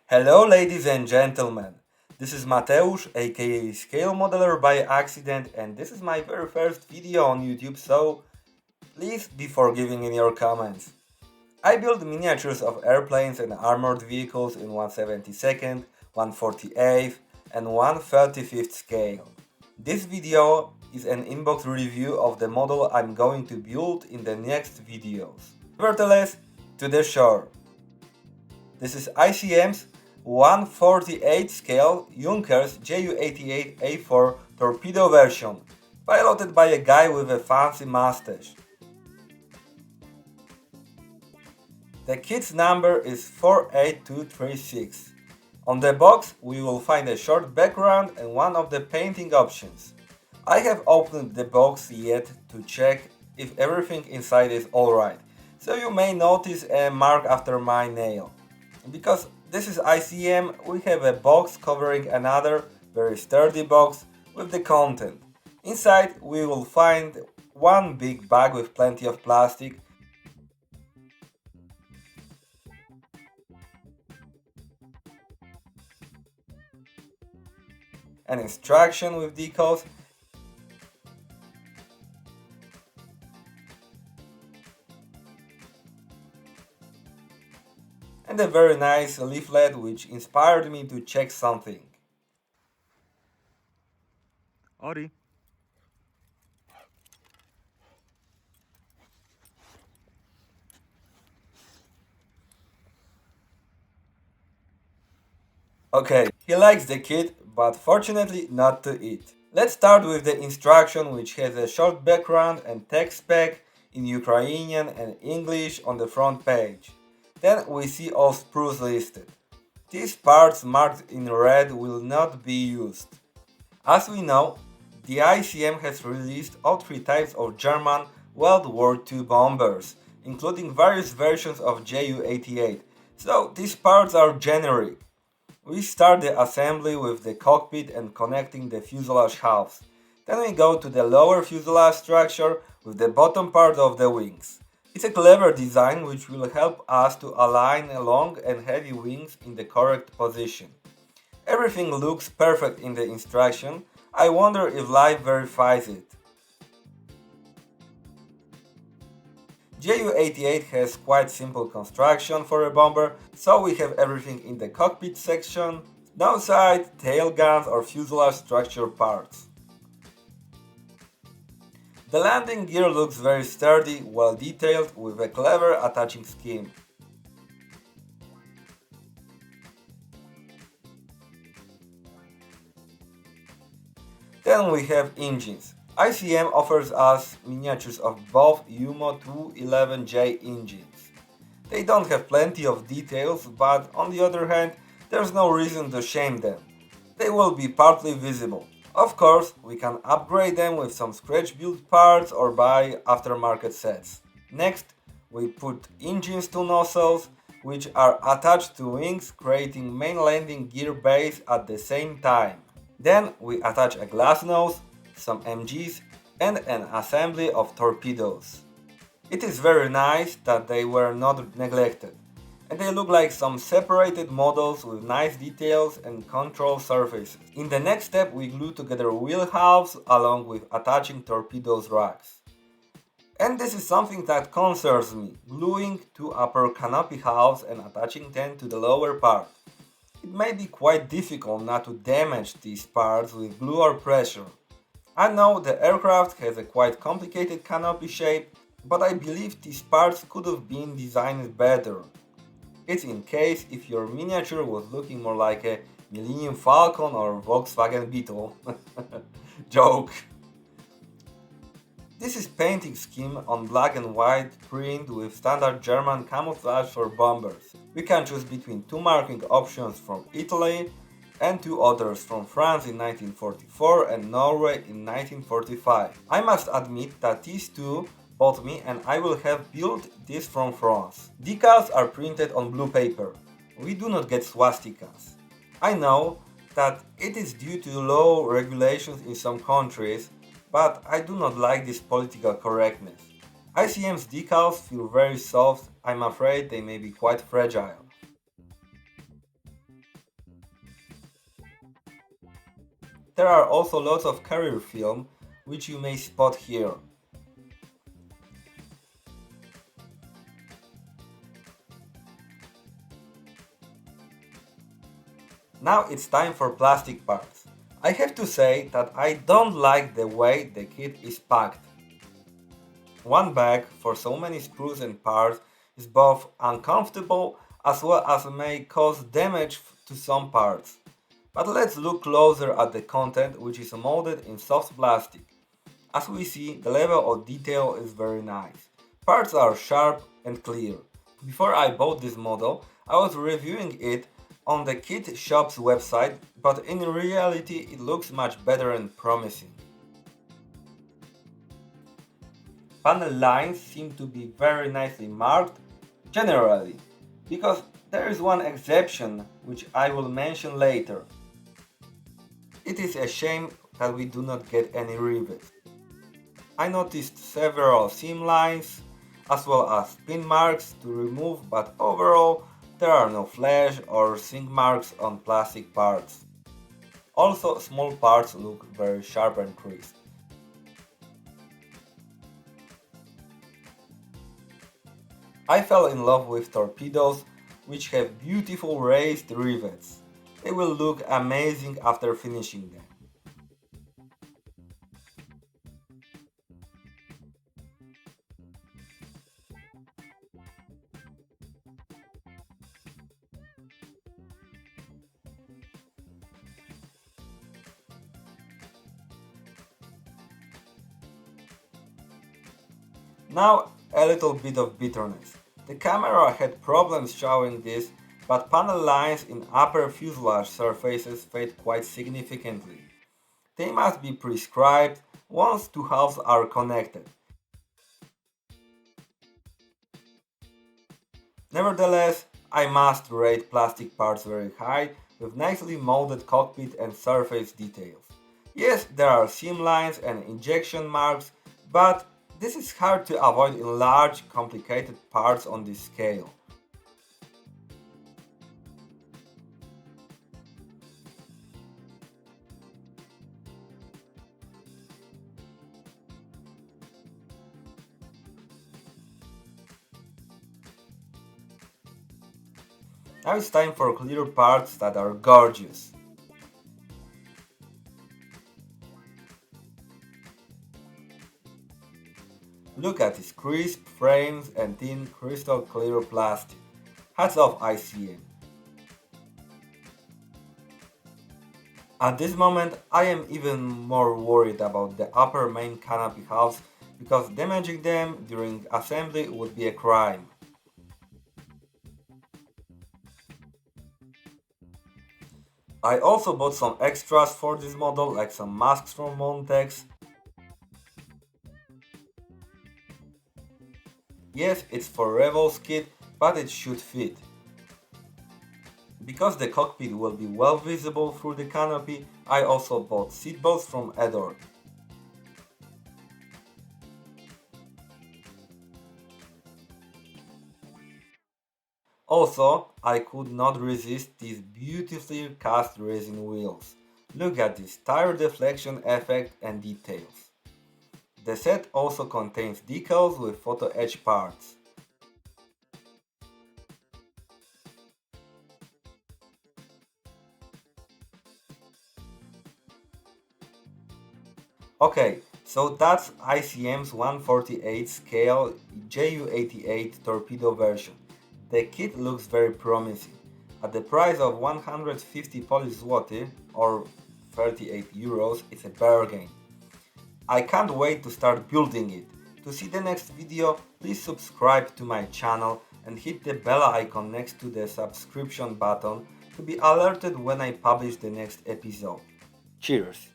Hello ladies and gentlemen, this is Mateusz aka Scale Modeler by accident, and this is my very first video on YouTube, so please be forgiving in your comments. I build miniatures of airplanes and armored vehicles in 1/72nd, 1/48th and 1/35th scale. This video is an inbox review of the model I'm going to build in the next videos. Nevertheless, to the shore. This is ICM's 1/48 scale Junkers JU88 A4 torpedo version, piloted by a guy with a fancy mustache. The kit's number is 48236. On the box we will find a short background and one of the painting options. I have opened the box yet to check if everything inside is alright, so you may notice a mark after my nail. Because this is ICM, we have a box covering another very sturdy box with the content. Inside we will find one big bag with plenty of plastic, an instruction with decals, and a very nice leaflet which inspired me to check something. Ori. Okay, he likes the kit, but fortunately not to eat. Let's start with the instruction, which has a short background and text spec in Ukrainian and English on the front page. Then we see all sprues listed. These parts marked in red will not be used. As we know, the ICM has released all three types of German World War II bombers, including various versions of JU88, so these parts are generic. We start the assembly with the cockpit and connecting the fuselage halves. Then we go to the lower fuselage structure with the bottom part of the wings. It's a clever design which will help us to align long and heavy wings in the correct position. Everything looks perfect in the instruction. I wonder if live verifies it. JU88 has quite simple construction for a bomber, so we have everything in the cockpit section, no side, tail guns or fuselage structure parts. The landing gear looks very sturdy, well detailed, with a clever attaching scheme. Then we have engines. ICM offers us miniatures of both UMO 211J engines. They don't have plenty of details, but on the other hand, there's no reason to shame them. They will be partly visible. Of course, we can upgrade them with some scratch build parts or buy aftermarket sets. Next, we put engines to nozzles, which are attached to wings, creating main landing gear base at the same time. Then we attach a glass nose, some MGs and an assembly of torpedoes. It is very nice that they were not neglected, and they look like some separated models with nice details and control surfaces. In the next step we glue together wheel halves along with attaching torpedoes racks. And this is something that concerns me, gluing two upper canopy halves and attaching them to the lower part. It may be quite difficult not to damage these parts with glue or pressure. I know the aircraft has a quite complicated canopy shape, but I believe these parts could have been designed better. It's in case if your miniature was looking more like a Millennium Falcon or Volkswagen Beetle. Joke. This is painting scheme on black and white print with standard German camouflage for bombers. We can choose between two marking options from Italy and two others from France in 1944 and Norway in 1945. I must admit that these two bought me and I will have built this from France. Decals are printed on blue paper. We do not get swastikas. I know that it is due to low regulations in some countries, but I do not like this political correctness. ICM's decals feel very soft. I'm afraid they may be quite fragile. There are also lots of carrier film, which you may spot here. Now it's time for plastic parts. I have to say that I don't like the way the kit is packed. One bag for so many screws and parts is both uncomfortable as well as may cause damage to some parts. But let's look closer at the content, which is molded in soft plastic. As we see, the level of detail is very nice. Parts are sharp and clear. Before I bought this model, I was reviewing it on the kit shop's website, but in reality it looks much better and promising. Panel lines seem to be very nicely marked, generally, because there is one exception which I will mention later. It is a shame that we do not get any rivets. I noticed several seam lines as well as pin marks to remove, but overall there are no flash or sink marks on plastic parts. Also, small parts look very sharp and crisp. I fell in love with torpedoes, which have beautiful raised rivets. They will look amazing after finishing them. Now a little bit of bitterness. The camera had problems showing this, but panel lines in upper fuselage surfaces fade quite significantly. They must be prescribed once two halves are connected. Nevertheless, I must rate plastic parts very high, with nicely molded cockpit and surface details. Yes, there are seam lines and injection marks, but this is hard to avoid in large, complicated parts on this scale. Now it's time for clear parts that are gorgeous. Look at these crisp frames and thin crystal clear plastic. Hats off ICM. At this moment I am even more worried about the upper main canopy halves because damaging them during assembly would be a crime. I also bought some extras for this model, like some masks from Montex. Yes, it's for Revol's kit, but it should fit. Because the cockpit will be well visible through the canopy, I also bought seat belts from Edward. Also, I could not resist these beautifully cast resin wheels. Look at this tire deflection effect and details. The set also contains decals with photo etch parts. Okay, so that's ICM's 148 scale JU88 torpedo version. The kit looks very promising. At the price of 150 Polish zloty or 38 euros, it's a bargain. I can't wait to start building it. To see the next video, please subscribe to my channel and hit the bell icon next to the subscription button to be alerted when I publish the next episode. Cheers!